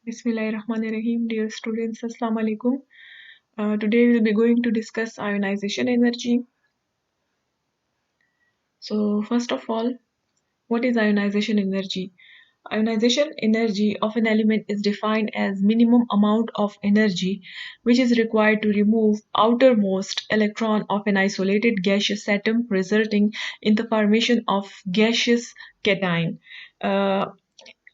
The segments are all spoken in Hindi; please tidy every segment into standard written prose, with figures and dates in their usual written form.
Bismillahirrahmanirrahim. Dear students, Assalamu alaikum. Today we will be going to discuss ionization energy. So first of all, what is ionization energy? Ionization energy of an element is defined as minimum amount of energy which is required to remove outermost electron of an isolated gaseous atom, resulting in the formation of gaseous cation.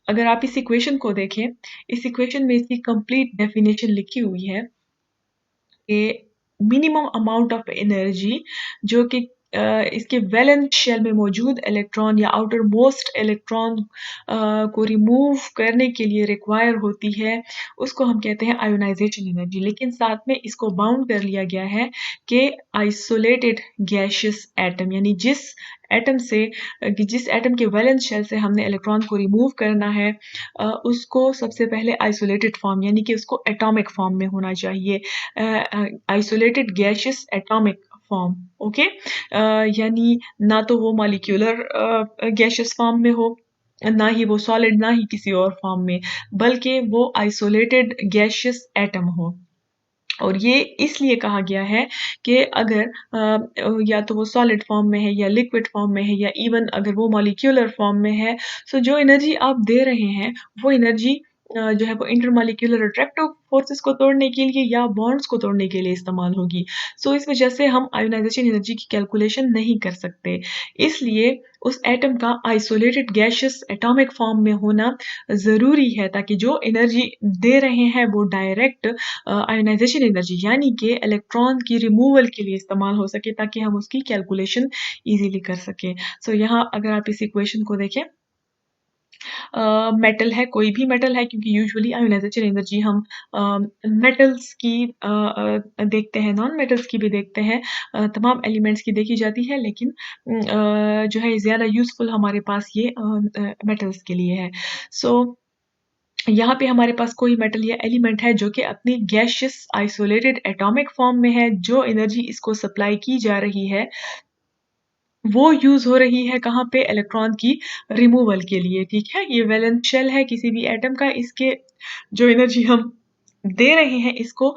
अगर आप इस इक्वेशन को देखें, इस इक्वेशन में इसकी कंप्लीट डेफिनेशन लिखी हुई है कि मिनिमम अमाउंट ऑफ एनर्जी जो कि इसके वैलेंस शेल में मौजूद इलेक्ट्रॉन या आउटर मोस्ट इलेक्ट्रॉन को रिमूव करने के लिए रिक्वायर होती है, उसको हम कहते हैं आयोनाइजेशन एनर्जी। लेकिन साथ में इसको बाउंड कर लिया गया है कि आइसोलेटेड गैशियस एटम, यानी जिस एटम से जिस एटम के वैलेंस शेल से हमने इलेक्ट्रॉन को रिमूव करना है, उसको सबसे पहले आइसोलेटेड फॉर्म यानी कि उसको एटॉमिक फॉर्म में होना चाहिए। Isolated gaseous atomic form, okay. यानी ना तो वो मॉलिक्यूलर गैशियस फॉर्म में हो, ना ही वो सॉलिड, ना ही किसी और फॉर्म में, बल्कि वो आइसोलेटेड गैशियस एटम हो। और ये इसलिए कहा गया है कि अगर या तो वो सॉलिड फॉर्म में है या लिक्विड फॉर्म में है या इवन अगर वो मॉलिक्यूलर फॉर्म में है, सो जो एनर्जी आप दे रहे हैं वो एनर्जी जो है वो इंटरमॉलिक्यूलर अट्रैक्टिव फोर्सेस को तोड़ने के लिए या बॉन्ड्स को तोड़ने के लिए इस्तेमाल होगी। सो इस वजह से हम आयोनाइजेशन एनर्जी की कैलकुलेशन नहीं कर सकते। इसलिए उस एटम का आइसोलेटेड गैशियस एटॉमिक फॉर्म में होना ज़रूरी है ताकि जो एनर्जी दे रहे हैं वो डायरेक्ट आयोनाइजेशन एनर्जी यानी कि इलेक्ट्रॉन की रिमूवल के लिए इस्तेमाल हो सके ताकि हम उसकी कैलकुलेशन इजीली कर सकें। सो यहाँ अगर आप इस इक्वेशन को देखें, मेटल है, कोई भी मेटल है, क्योंकि यूजुअली आयोनाइजेशन एनर्जी हम मेटल्स की देखते हैं, नॉन मेटल्स की भी देखते हैं, तमाम एलिमेंट्स की देखी जाती है, लेकिन जो है ज़्यादा यूजफुल हमारे पास ये मेटल्स के लिए है। सो यहाँ पे हमारे पास कोई मेटल या एलिमेंट है जो कि अपनी गैशियस आइसोलेटेड एटॉमिक फॉर्म में है, जो एनर्जी इसको सप्लाई की जा रही है वो यूज हो रही है कहाँ पे, इलेक्ट्रॉन की रिमूवल के लिए। ठीक है, ये वैलेंस शेल है किसी भी एटम का, इसके जो एनर्जी हम दे रहे हैं इसको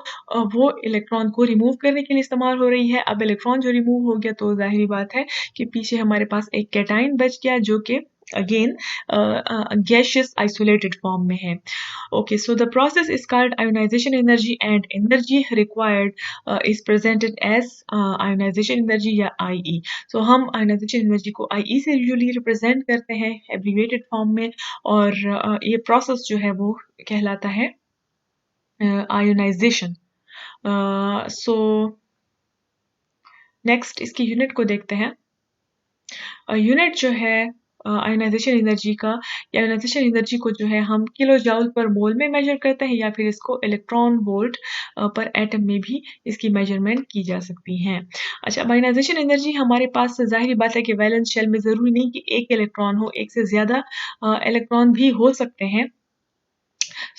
वो इलेक्ट्रॉन को रिमूव करने के लिए इस्तेमाल हो रही है। अब इलेक्ट्रॉन जो रिमूव हो गया तो जाहिर बात है कि पीछे हमारे पास एक कैटाइन बच गया जो कि अगेन गैशियस आइसोलेटेड फॉर्म में है। Okay, so the process is called ionization energy and energy required is presented as ionization energy या IE. So हम ionization energy को IE से usually represent करते हैं abbreviated form में, और ये process जो है वो कहलाता है ionization. So next इसकी यूनिट को देखते हैं। यूनिट जो है आयोनाइजेशन एनर्जी का, या आयोनाइजेशन एनर्जी को जो है हम किलो जूल पर मोल में मेजर करते हैं या फिर इसको इलेक्ट्रॉन वोल्ट पर एटम में भी इसकी मेजरमेंट की जा सकती है। अच्छा, आयोनाइजेशन एनर्जी हमारे पास जाहिर बात है कि वैलेंस शेल में ज़रूरी नहीं कि एक इलेक्ट्रॉन हो, एक से ज़्यादा इलेक्ट्रॉन भी हो सकते हैं।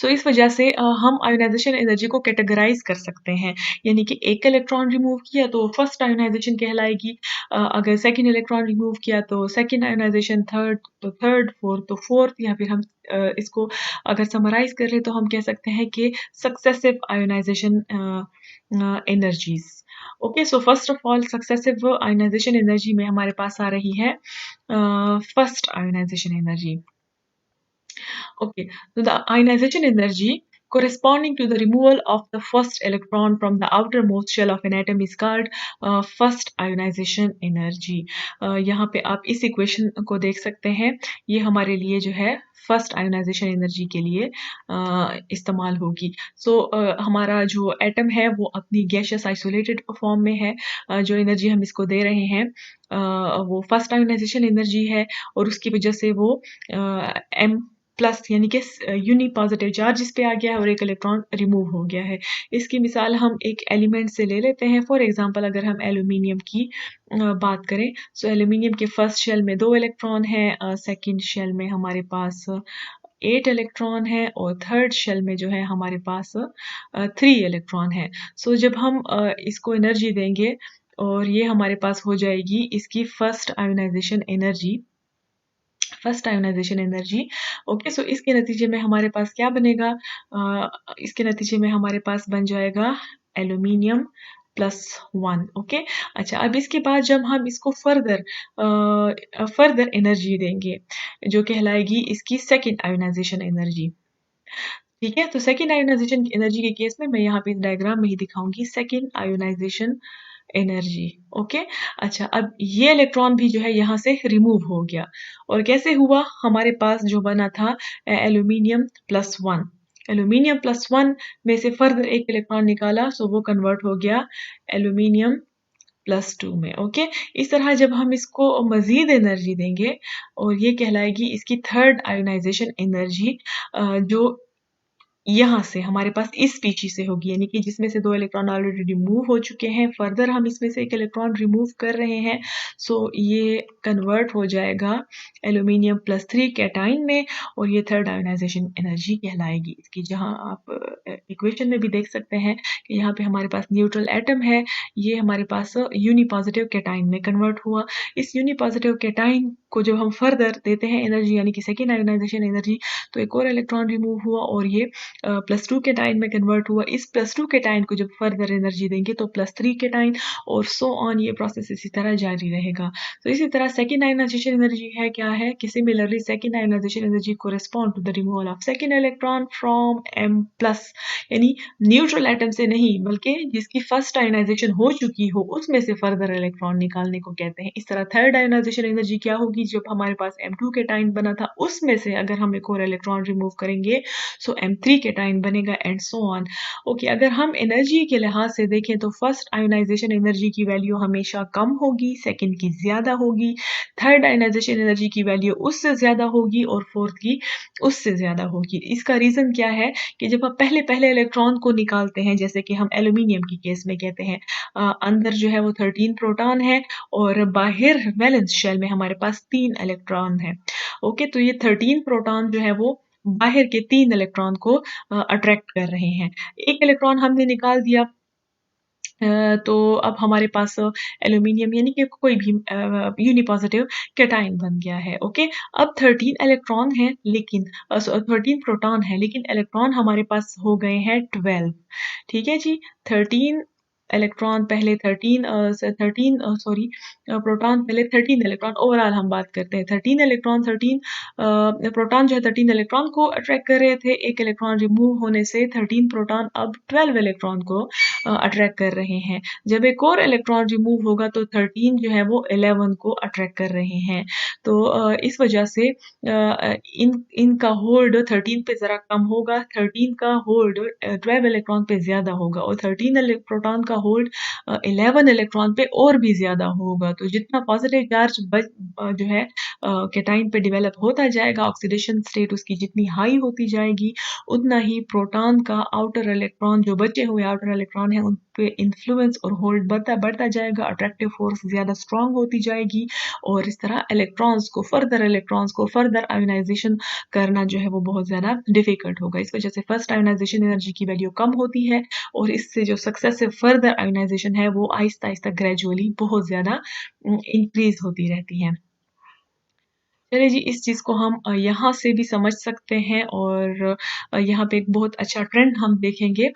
सो इस वजह से हम आयोनाइजेशन एनर्जी को कैटेगराइज कर सकते हैं, यानी कि एक इलेक्ट्रॉन रिमूव किया तो फर्स्ट आयोनाइजेशन कहलाएगी, अगर सेकंड इलेक्ट्रॉन रिमूव किया तो सेकंड आयोनाइजेशन, थर्ड तो थर्ड, फोर्थ तो फोर्थ, या फिर हम इसको अगर समराइज कर ले तो हम कह सकते हैं कि successive ionization energies. Okay, so first of all successive ionization energy में हमारे पास आ रही है first ionization energy. Okay, so the ionization energy corresponding to the removal of the first electron from the outermost shell of an atom is called first ionization energy. यहाँ पे आप इस इक्वेशन को देख सकते हैं, ये हमारे लिए जो है फर्स्ट आयोनाइजेशन एनर्जी के लिए इस्तेमाल होगी। सो हमारा जो एटम है वो अपनी गैशियस आइसोलेटेड फॉर्म में है, जो एनर्जी हम इसको दे रहे हैं वो फर्स्ट आयोनाइजेशन एनर्जी है, और उसकी वजह से वो एम प्लस यानी कि यूनी पॉजिटिव चार्ज इस पे आ गया है और एक इलेक्ट्रॉन रिमूव हो गया है। इसकी मिसाल हम एक एलिमेंट से ले लेते हैं। फॉर एग्जांपल अगर हम एल्यूमिनियम की बात करें, सो एल्यूमिनियम के फर्स्ट शेल में 2 इलेक्ट्रॉन है, सेकंड शेल में हमारे पास 8 इलेक्ट्रॉन है, और थर्ड शेल में जो है हमारे पास 3 इलेक्ट्रॉन है। सो जब हम इसको एनर्जी देंगे और ये हमारे पास हो जाएगी इसकी first ionization energy, first ionization energy. Okay, so इसके नतीजे में हमारे पास क्या बनेगा? इसके नतीजे में हमारे पास बन जाएगा एल्यूमिनियम प्लस 1। ओके, अच्छा, अब इसके बाद जब हम इसको फर्दर एनर्जी देंगे जो कहलाएगी इसकी सेकेंड आयोनाइजेशन एनर्जी। ठीक है, तो सेकेंड आयोनाइजेशन एनर्जी के केस में मैं यहाँ पे इस डायग्राम में ही दिखाऊंगी सेकेंड आयोनाइजेशन एनर्जी। ओके, अच्छा, अब ये इलेक्ट्रॉन भी जो है यहाँ से रिमूव हो गया। और कैसे हुआ? हमारे पास जो बना था एल्यूमिनियम प्लस 1। एल्यूमिनियम प्लस 1 में से फर्दर एक इलेक्ट्रॉन निकाला, सो वो कन्वर्ट हो गया एल्यूमिनियम प्लस 2 में। ओके, इस तरह जब हम इसको मजीद एनर्जी देंगे और ये कहलाएगी इसकी थर्ड आयोनाइजेशन एनर्जी, जो यहाँ से हमारे पास इस स्पीची से होगी, यानी कि जिसमें से 2 इलेक्ट्रॉन ऑलरेडी रिमूव हो चुके हैं, फर्दर हम इसमें से एक इलेक्ट्रॉन रिमूव कर रहे हैं, सो ये कन्वर्ट हो जाएगा एल्यूमिनियम प्लस 3 कैटाइन में, और ये थर्ड आयोनाइजेशन एनर्जी कहलाएगी इसकी। जहाँ आप इक्वेशन में भी देख सकते हैं कि यहाँ पे हमारे पास न्यूट्रल एटम है, ये हमारे पास यूनिपॉजिटिव कैटाइन में कन्वर्ट हुआ। इस यूनिपॉजिटिव कैटाइन को जब हम फर्दर देते हैं एनर्जी, यानी कि सेकेंड आयोनाइजेशन एनर्जी, तो एक और इलेक्ट्रॉन रिमूव हुआ और ये +2 कैटाइन में कन्वर्ट हुआ। इस +2 कैटाइन को जब फर्दर एनर्जी देंगे तो +3 कैटाइन, और सो ऑन, ये प्रोसेस इसी तरह जारी रहेगा। तो इसी तरह सेकेंड आयोनाइजेशन एनर्जी है क्या है कि similarly second ionization energy correspond to the removal of second electron from M+, यानी न्यूट्रल एटम से नहीं बल्कि जिसकी फर्स्ट आयोनाइजेशन हो चुकी हो उसमें से फर्दर इलेक्ट्रॉन निकालने को कहते हैं। इस तरह थर्ड आयोनाइजेशन एनर्जी क्या होगी? जब हमारे पास M2 कैटाइन बना था उसमें से अगर हम एक और इलेक्ट्रॉन रिमूव करेंगे, सो M3 कैटाइन बनेगा, एंड सो ऑन। ओके, अगर हम एनर्जी के लिहाज से देखें तो फर्स्ट आयोनाइजेशन एनर्जी की वैल्यू हमेशा कम होगी, सेकंड की ज्यादा होगी, थर्ड आयोनाइजेशन एनर्जी की वैल्यू उससे ज्यादा होगी, और फोर्थ की उससे ज्यादा होगी। इसका रीजन क्या है कि जब हम पहले पहले इलेक्ट्रॉन को निकालते हैं, जैसे कि हम एल्यूमिनियम की केस में कहते हैं, अंदर जो है वो 13 प्रोटॉन है और बाहर वैलेंस शेल में हमारे पास 3 इलेक्ट्रॉन है। ओके, तो ये 13 प्रोटॉन जो है वो बाहर के 3 इलेक्ट्रॉन को अट्रैक्ट कर रहे हैं। एक इलेक्ट्रॉन हमने निकाल दिया, तो अब हमारे पास एल्यूमिनियम यानी कि कोई भी यूनिपॉजिटिव कैटाइन बन गया है। ओके, अब 13 इलेक्ट्रॉन है लेकिन 13 प्रोटॉन है, लेकिन इलेक्ट्रॉन हमारे पास हो गए हैं 12। ठीक है जी, 13 इलेक्ट्रॉन पहले 13 सॉरी, प्रोटॉन पहले 13 इलेक्ट्रॉन, ओवरऑल हम बात करते हैं 13 इलेक्ट्रॉन, 13 प्रोटॉन जो है 13 इलेक्ट्रॉन को अट्रैक्ट कर रहे थे। एक इलेक्ट्रॉन रिमूव होने से 13 प्रोटॉन अब 12 इलेक्ट्रॉन को अट्रैक्ट कर रहे हैं। जब एक और इलेक्ट्रॉन रिमूव होगा तो 13 जो है वो 11 को अट्रैक्ट कर रहे हैं। तो इस वजह से इनका होल्ड 13 पे ज़रा कम होगा, 13 का होल्ड 12 इलेक्ट्रॉन पे ज़्यादा होगा, और 13 प्रोटॉन का होल्ड 11 इलेक्ट्रॉन पे और भी ज़्यादा होगा। तो जितना पॉजिटिव चार्ज जो है कैटाइन पे डेवलप होता जाएगा, ऑक्सीडेशन स्टेट उसकी जितनी हाई होती जाएगी, उतना ही प्रोटॉन का आउटर इलेक्ट्रॉन, जो बचे हुए आउटर इलेक्ट्रॉन हैं, उन पे इन्फ्लुएंस और होल्ड बढ़ता बढ़ता जाएगा, अट्रैक्टिव फोर्स ज़्यादा स्ट्रांग होती जाएगी, और इस तरह इलेक्ट्रॉन्स को फर्दर आयोनाइजेशन करना जो है वो बहुत ज़्यादा डिफिकल्ट होगा। इस वजह से फर्स्ट आयोनाइजेशन एनर्जी की वैल्यू कम होती है, और इससे जो सक्सेसिव फर्दर आयोनाइजेशन है वो आहिस्ता आहिस्ता ग्रेजुअली बहुत ज़्यादा इंक्रीज होती रहती है। चलिए जी, इस चीज़ को हम यहाँ से भी समझ सकते हैं, और यहाँ पे एक बहुत अच्छा ट्रेंड हम देखेंगे।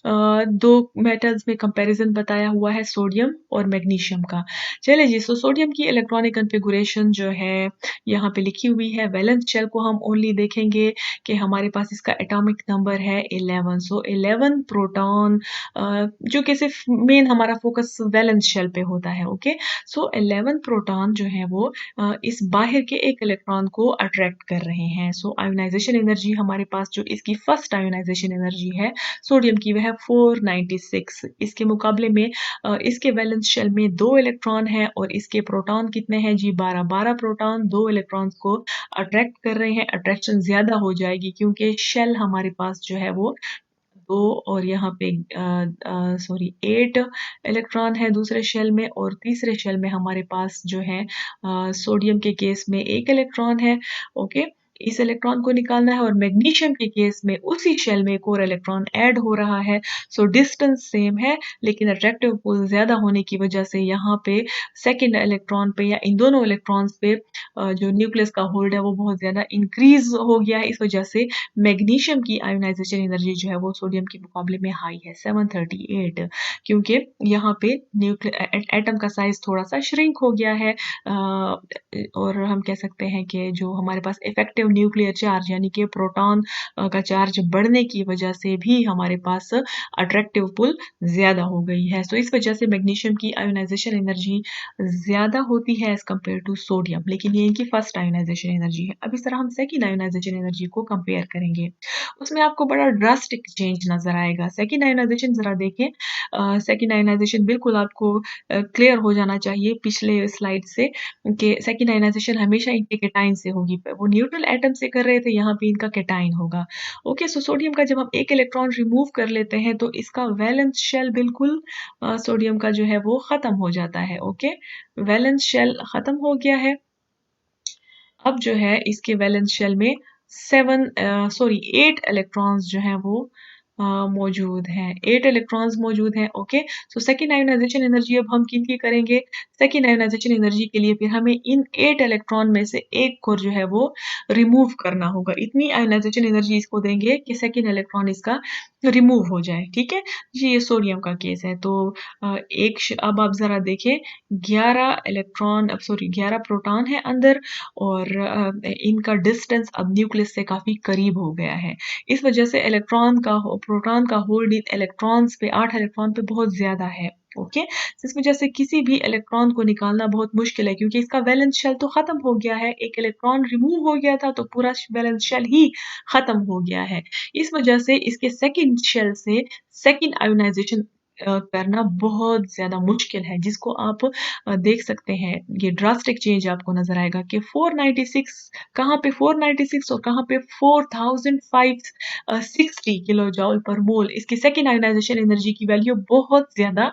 2 मेटल्स में कंपैरिजन बताया हुआ है, सोडियम और मैग्नीशियम का। चलिए जी, सोडियम की इलेक्ट्रॉनिक कॉन्फ़िगरेशन जो है यहाँ पे लिखी हुई है। वैलेंस शेल को हम ओनली देखेंगे कि हमारे पास इसका एटॉमिक नंबर है 11। सो 11 प्रोटॉन, जो कि सिर्फ मेन हमारा फोकस वैलेंस शेल पे होता है। ओके, सो 11 प्रोटॉन जो है वो इस बाहर के एक इलेक्ट्रॉन को अट्रैक्ट कर रहे हैं। सो आयोनाइजेशन एनर्जी हमारे पास जो इसकी फर्स्ट आयोनाइजेशन एनर्जी है सोडियम की, वह है 496। इसके मुकाबले में इसके वैलेंस शेल में 2 इलेक्ट्रॉन है, और इसके प्रोटॉन कितने हैं जी? 12 प्रोटॉन 2 इलेक्ट्रॉन्स को अट्रैक्ट कर रहे हैं। अट्रैक्शन ज्यादा हो जाएगी क्योंकि शेल हमारे पास जो है वो 2, और यहाँ पे सॉरी 8 इलेक्ट्रॉन है दूसरे शेल में, और तीसरे शेल में हमारे पास जो है सोडियम के केस में 1 इलेक्ट्रॉन है। ओके, इस इलेक्ट्रॉन को निकालना है, और मैग्नीशियम के केस में उसी शेल में एक और इलेक्ट्रॉन ऐड हो रहा है। सो डिस्टेंस सेम है, लेकिन अट्रैक्टिव पुल ज़्यादा होने की वजह से यहाँ पे सेकंड इलेक्ट्रॉन पे या इन दोनों इलेक्ट्रॉन्स पे जो न्यूक्लियस का होल्ड है वो बहुत ज़्यादा इंक्रीज हो गया है। इस वजह से मैग्नीशियम की आयोनाइजेशन एनर्जी जो है वो सोडियम के मुकाबले में हाई है, 738, क्योंकि यहाँ पे एटम का साइज थोड़ा सा श्रिंक हो गया है। और हम कह सकते हैं कि जो हमारे पास इफेक्टिव न्यूक्लियर चार्ज यानी कि प्रोटॉन का चार्ज बढ़ने की वजह से भी हमारे पास अट्रैक्टिव पुल ज़्यादा हो गई है। सो इस वजह से मैग्नीशियम की आयोनाइजेशन एनर्जी ज़्यादा होती है एज कम्पेयर टू सोडियम, लेकिन ये इनकी फर्स्ट आयोनाइजेशन एनर्जी है। अब इस तरह हम सेकेंड आयोनाइजेशन एनर्जी को कंपेयर करेंगे, उसमें आपको बड़ा ड्रास्टिक चेंज नजर आएगा। सेकेंड आयोनाइजेशन जरा देखें, सेकेंड आयोनाइजेशन बिल्कुल आपको क्लियर हो जाना चाहिए पिछले स्लाइड से कि सेकेंड आयोनाइजेशन हमेशा इनके केटाइन से होगी। वो न्यूट्रल एटम से कर रहे थे, यहाँ पे इनका केटाइन होगा। ओके, सो सोडियम का जब हम एक इलेक्ट्रॉन रिमूव कर लेते हैं तो इसका वैलेंस शेल बिल्कुल सोडियम का जो है वो खत्म हो जाता है। ओके, वैलेंस शेल खत्म हो गया है। अब जो है इसके वैलेंस शेल में 8 इलेक्ट्रॉन्स जो हैं वो मौजूद हैं, 8 इलेक्ट्रॉन्स मौजूद हैं। Okay, so second ionization energy अब हम किनकी करेंगे? सेकेंड आयोनाइजेशन एनर्जी के लिए फिर हमें इन 8 इलेक्ट्रॉन में से एक को जो है वो रिमूव करना होगा। इतनी आयोनाइजेशन एनर्जी इसको देंगे कि सेकेंड इलेक्ट्रॉन इसका रिमूव हो जाए। ठीक है जी, ये सोडियम का केस है। तो अब आप जरा देखें, 11 इलेक्ट्रॉन, अब सॉरी 11 प्रोटॉन है अंदर, और इनका डिस्टेंस अब न्यूक्लियस से काफ़ी करीब हो गया है। इस वजह से प्रोटॉन का होल्ड इन इलेक्ट्रॉन्स पे, 8 इलेक्ट्रॉन पे बहुत ज़्यादा है। ओके, इस वजह से किसी भी इलेक्ट्रॉन को निकालना बहुत मुश्किल है, क्योंकि इसका वैलेंस शेल तो खत्म हो गया है। एक इलेक्ट्रॉन रिमूव हो गया था तो पूरा वैलेंस शेल ही खत्म हो गया है। इस वजह से इसके सेकेंड शेल से सेकेंड आयोनाइजेशन करना बहुत ज़्यादा मुश्किल है, जिसको आप देख सकते हैं। ये ड्रास्टिक चेंज आपको नजर आएगा कि 496 कहाँ पे 496 और कहाँ पे 4560 किलो जॉल पर मोल, इसकी सेकेंड आयोनाइजेशन एनर्जी की वैल्यू बहुत ज़्यादा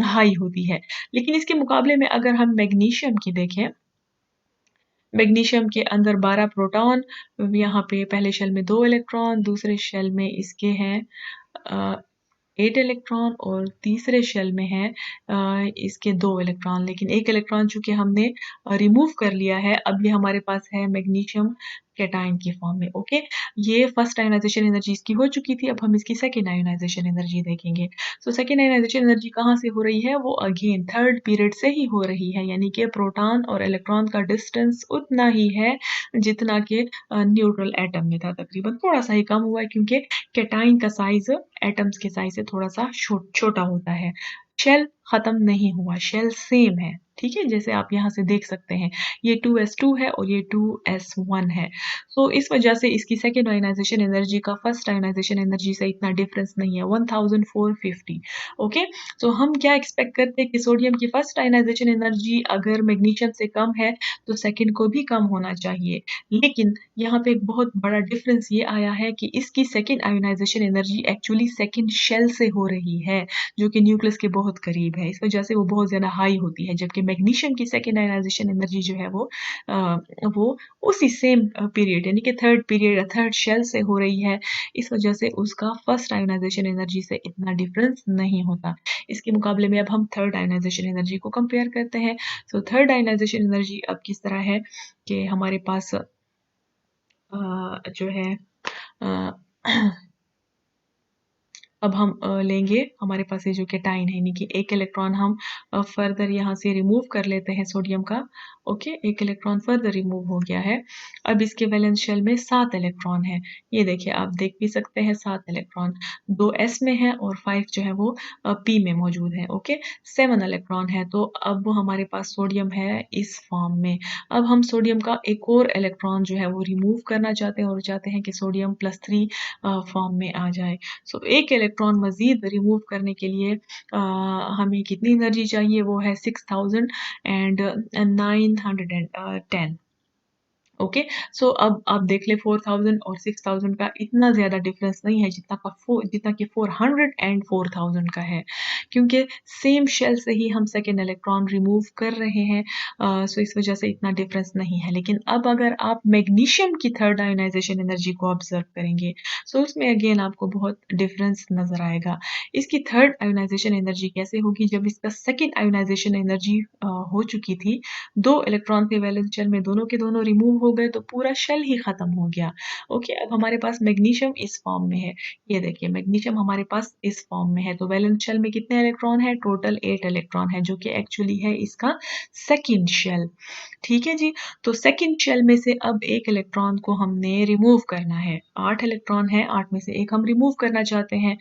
हाई होती है। लेकिन इसके मुकाबले में अगर हम मैग्नीशियम की देखें, मैग्नीशियम के अंदर 12 प्रोटॉन, यहाँ पे पहले शेल में 2 इलेक्ट्रॉन, दूसरे शेल में इसके हैं 8 इलेक्ट्रॉन, और तीसरे शेल में है इसके 2 इलेक्ट्रॉन। लेकिन एक इलेक्ट्रॉन चूंकि हमने रिमूव कर लिया है, अब ये हमारे पास है मैग्नीशियम कैटायन की फॉर्म में। ओके, ये फर्स्ट आयोनाइजेशन एनर्जी इसकी हो चुकी थी। अब हम इसकी सेकेंड आयोनाइजेशन एनर्जी देखेंगे। सो सेकेंड आयोनाइजेशन एनर्जी कहाँ से हो रही है? वो अगेन थर्ड पीरियड से ही हो रही है, यानी कि प्रोटॉन और इलेक्ट्रॉन का डिस्टेंस उतना ही है जितना कि न्यूट्रल एटम में था। तकरीबन थोड़ा सा ही कम हुआ है, क्योंकि कैटाइन का साइज एटम्स के साइज से थोड़ा सा छोटा होता है। शेल खत्म नहीं हुआ, शेल सेम है। ठीक है, जैसे आप यहाँ से देख सकते हैं, ये 2s2 है और ये 2s1 है। तो इस वजह से इसकी सेकेंड आयोनाइजेशन एनर्जी का फर्स्ट आयोनाइजेशन एनर्जी से इतना डिफरेंस नहीं है, 1450। ओके, तो हम क्या एक्सपेक्ट करते हैं कि सोडियम की फर्स्ट आयोनाइजेशन एनर्जी अगर मैग्नीशियम से कम है तो सेकेंड को भी कम होना चाहिए। लेकिन यहाँ पे एक बहुत बड़ा डिफरेंस ये आया है कि इसकी second ionization energy actually second shell से हो रही है, जो कि न्यूक्लियस के बहुत करीब है। इस वजह से वो बहुत ज़्यादा हाई होती है, जबकि मैग्नीशियम की सेकेंड आयोनाइजेशन एनर्जी जो है वो उसी सेम पीरियड यानी कि थर्ड पीरियड या थर्ड शेल से हो रही है। इस वजह से उसका फर्स्ट आयोनाइजेशन एनर्जी से इतना डिफरेंस नहीं होता। इसके मुकाबले में अब हम थर्ड आयोनाइजेशन एनर्जी को कंपेयर करते हैं। सो थर्ड आयोनाइजेशन एनर्जी अब किस तरह है कि हमारे पास जो है अ, अब हम लेंगे हमारे पास ये जो कैटाइन है, यानी कि एक इलेक्ट्रॉन हम फर्दर यहाँ से रिमूव कर लेते हैं सोडियम का। ओके, एक इलेक्ट्रॉन फर्दर रिमूव हो गया है। अब इसके वैलेंस शेल में 7 इलेक्ट्रॉन है। ये देखिए, आप देख भी सकते हैं 7 इलेक्ट्रॉन, 2 s में है और 5 जो है वो p में मौजूद है। ओके, 7 इलेक्ट्रॉन है। तो अब हमारे पास सोडियम है इस फॉर्म में। अब हम सोडियम का एक और इलेक्ट्रॉन जो है वो रिमूव करना चाहते हैं और चाहते हैं कि सोडियम +3 फॉर्म में आ जाए। सो एक इलेक्ट्रॉन मजीद रिमूव करने के लिए हमें कितनी एनर्जी चाहिए? वो है 6910। ओके। सो अब आप देख लें 4000 और 6000 का इतना ज़्यादा डिफरेंस नहीं है जितना कि 400 एंड 4000 का है, क्योंकि सेम शेल से ही हम सेकेंड इलेक्ट्रॉन रिमूव कर रहे हैं। सो इस वजह से इतना डिफरेंस नहीं है। लेकिन अब अगर आप मैग्नीशियम की थर्ड आयोनाइजेशन एनर्जी को ऑब्जर्व करेंगे, सो उसमें अगेन आपको बहुत डिफरेंस नज़र आएगा। इसकी थर्ड आयोनाइजेशन एनर्जी कैसे होगी? जब इसका सेकेंड आयोनाइजेशन एनर्जी हो चुकी थी, 2 इलेक्ट्रॉन थे वैलेंस शेल में, दोनों के दोनों रिमूव हो गए तो पूरा शेल ही खत्म हो गया। ओके, अब हमारे पास मैग्नीशियम इस फॉर्म में है। ये देखिए मैग्नीशियम हमारे पास इस फॉर्म में है। तो वैलेंस शेल में कितने इलेक्ट्रॉन है? टोटल 8 इलेक्ट्रॉन है, जो कि एक्चुअली है इसका सेकंड शेल। ठीक है जी। तो सेकंड शेल में से अब एक इलेक्ट्रॉन को हमने रिमूव करना है। 8 इलेक्ट्रॉन है, 8 में से एक हम रिमूव करना चाहते हैं।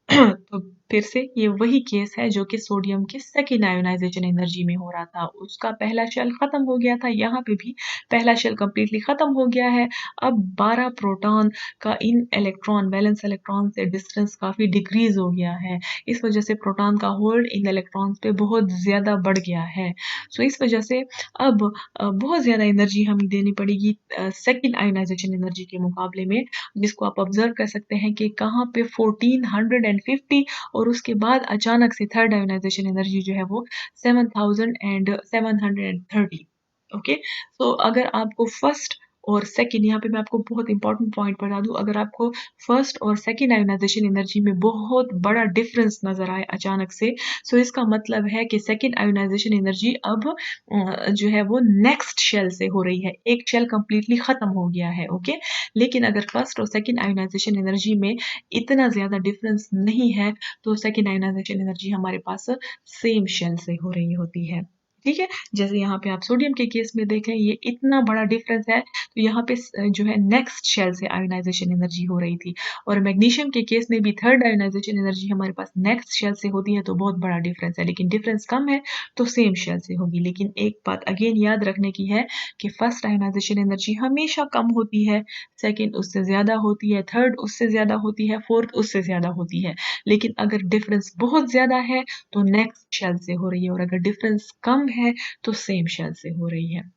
तो फिर से ये वही केस है जो कि सोडियम के सेकेंड आयोनाइजेशन एनर्जी में हो रहा था। उसका पहला शेल खत्म हो गया था, यहाँ पे भी पहला शेल कंप्लीटली खत्म हो गया है। अब 12 प्रोटॉन का इन इलेक्ट्रॉन वैलेंस इलेक्ट्रॉन से डिस्टेंस काफी डिक्रीज हो गया है। इस वजह से प्रोटॉन का होल्ड इन इलेक्ट्रॉन्स पे बहुत ज्यादा बढ़ गया है। सो इस वजह से अब बहुत ज्यादा एनर्जी हमें देनी पड़ेगी सेकेंड आयोनाइजेशन एनर्जी के मुकाबले में, जिसको आप ऑब्जर्व कर सकते हैं कि कहाँ पे 1450 और उसके बाद अचानक से थर्ड आयोनाइजेशन एनर्जी जो है वो 7730। ओके। तो अगर आपको फर्स्ट और सेकंड, यहाँ पे मैं आपको बहुत इंपॉर्टेंट पॉइंट बता दूं, अगर आपको फर्स्ट और सेकंड आयोनाइजेशन एनर्जी में बहुत बड़ा डिफरेंस नजर आए अचानक से, सो इसका मतलब है कि सेकंड आयोनाइजेशन एनर्जी अब जो है वो नेक्स्ट शेल से हो रही है। एक शेल कंप्लीटली खत्म हो गया है। ओके। लेकिन अगर फर्स्ट और सेकंड आयोनाइजेशन एनर्जी में इतना ज़्यादा डिफरेंस नहीं है, तो सेकंड आयोनाइजेशन एनर्जी हमारे पास सेम शेल से हो रही होती है। ठीक है। जैसे यहाँ पे आप सोडियम के केस में देखें, ये इतना बड़ा डिफरेंस है, तो यहाँ पे जो है नेक्स्ट शेल से आयोनाइजेशन एनर्जी हो रही थी। और मैग्नीशियम के केस में भी थर्ड आयोनाइजेशन एनर्जी हमारे पास नेक्स्ट शेल से होती है, तो बहुत बड़ा डिफरेंस है। लेकिन डिफरेंस कम है तो सेम शेल से होगी। लेकिन एक बात अगेन याद रखने की है कि फर्स्ट आयोनाइजेशन एनर्जी हमेशा कम होती है, सेकंड उससे ज़्यादा होती है, थर्ड उससे ज़्यादा होती है, फोर्थ उससे ज़्यादा होती है। लेकिन अगर डिफरेंस बहुत ज़्यादा है तो नेक्स्ट शेल से हो रही है, और अगर डिफरेंस कम है तो सेम शेल से हो रही है।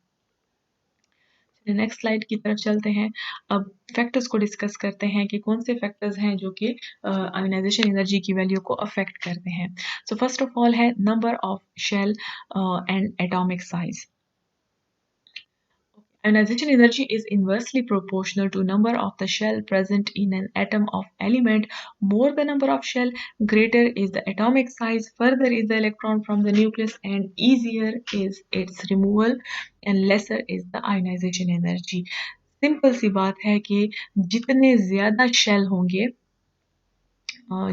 नेक्स्ट स्लाइड की तरफ चलते हैं। अब फैक्टर्स को डिस्कस करते हैं कि कौन से फैक्टर्स हैं जो कि आयोनाइजेशन एनर्जी की वैल्यू को अफेक्ट करते हैं। सो फर्स्ट ऑफ ऑल है number of shell and atomic size. Ionization energy is inversely proportional to number of the shell present in an atom of element. More the number of shell, greater is the atomic size, further is the electron from the nucleus, and easier is its removal, and lesser is the ionization energy. Simple सी बात है कि जितने ज्यादा शेल होंगे,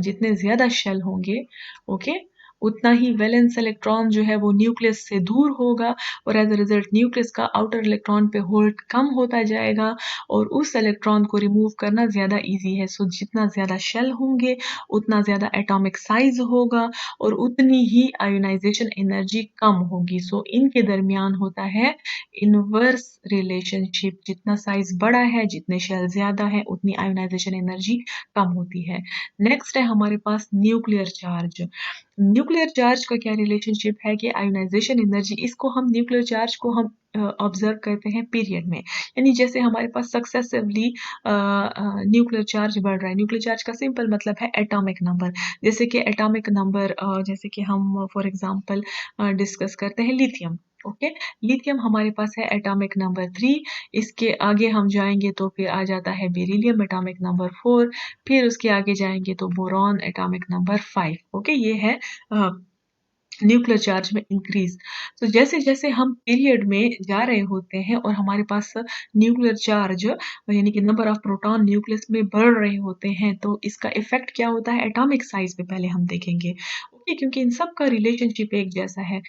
जितने ज़्यादा शेल होंगे, ओके, उतना ही वैलेंस इलेक्ट्रॉन जो है वो न्यूक्लियस से दूर होगा, और एज अ रिजल्ट न्यूक्लियस का आउटर इलेक्ट्रॉन पे होल्ड कम होता जाएगा, और उस इलेक्ट्रॉन को रिमूव करना ज़्यादा इजी है। सो जितना ज़्यादा शेल होंगे उतना ज़्यादा एटॉमिक साइज होगा, और उतनी ही आयोनाइजेशन एनर्जी कम होगी। सो इनके दरमियान होता है इनवर्स रिलेशनशिप। जितना साइज बड़ा है, जितने शेल ज़्यादा है, उतनी आयोनाइजेशन एनर्जी कम होती है। नेक्स्ट है हमारे पास न्यूक्लियर चार्ज। न्यूक्लियर चार्ज का क्या रिलेशनशिप है कि आयोनाइजेशन एनर्जी, इसको हम न्यूक्लियर चार्ज को हम ऑब्जर्व करते हैं पीरियड में, यानी जैसे हमारे पास सक्सेसिवली न्यूक्लियर चार्ज बढ़ रहा है। न्यूक्लियर चार्ज का सिंपल मतलब है एटॉमिक नंबर। जैसे कि एटॉमिक नंबर, जैसे कि हम फॉर एग्जांपल डिस्कस करते हैं लिथियम। ओके, लिथियम हमारे पास है एटॉमिक नंबर 3। इसके आगे हम जाएंगे तो फिर आ जाता है बेरिलियम एटॉमिक नंबर 4। फिर उसके आगे जाएंगे तो बोरॉन एटॉमिक नंबर 5। ओके, ये है न्यूक्लियर चार्ज में इंक्रीज। तो जैसे जैसे हम पीरियड में जा रहे होते हैं और हमारे पास न्यूक्लियर चार्ज यानी कि नंबर ऑफ प्रोटॉन न्यूक्लियस में बढ़ रहे होते हैं, तो इसका इफेक्ट क्या होता है एटॉमिक साइज पे पहले हम देखेंगे। ओके, क्योंकि इन सब का रिलेशनशिप एक जैसा है।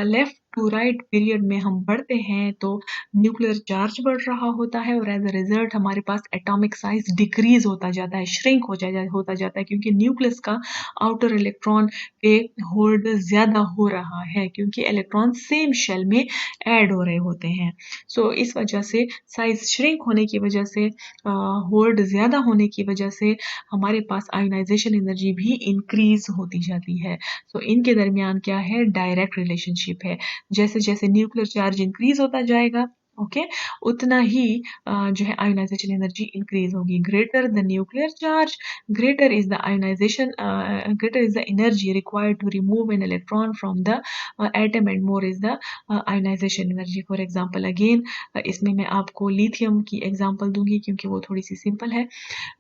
लेफ्ट टू राइट पीरियड में हम बढ़ते हैं तो न्यूक्लियर चार्ज बढ़ रहा होता है, और एज अ रिजल्ट हमारे पास एटॉमिक साइज डिक्रीज होता जाता है, श्रिंक होता जाता है, क्योंकि न्यूक्लियस का आउटर इलेक्ट्रॉन पे होल्ड ज़्यादा हो रहा है, क्योंकि इलेक्ट्रॉन सेम शेल में ऐड हो रहे होते हैं। सो इस वजह से साइज श्रिंक होने की वजह से, होल्ड ज़्यादा होने की वजह से हमारे पास आयोनाइजेशन एनर्जी भी इंक्रीज होती जाती है। सो इनके दरमियान क्या है, डायरेक्ट रिलेशनशिप है। जैसे जैसे न्यूक्लियर चार्ज इंक्रीज होता जाएगा ओके, उतना ही जो है आयोनाइजेशन एनर्जी इंक्रीज होगी। Greater the nuclear charge, greater is the ionization greater is the energy required to remove an electron from the atom and more is the ionization energy. For example again इसमें मैं आपको लिथियम की एग्जांपल दूंगी क्योंकि वो थोड़ी सी सिंपल है।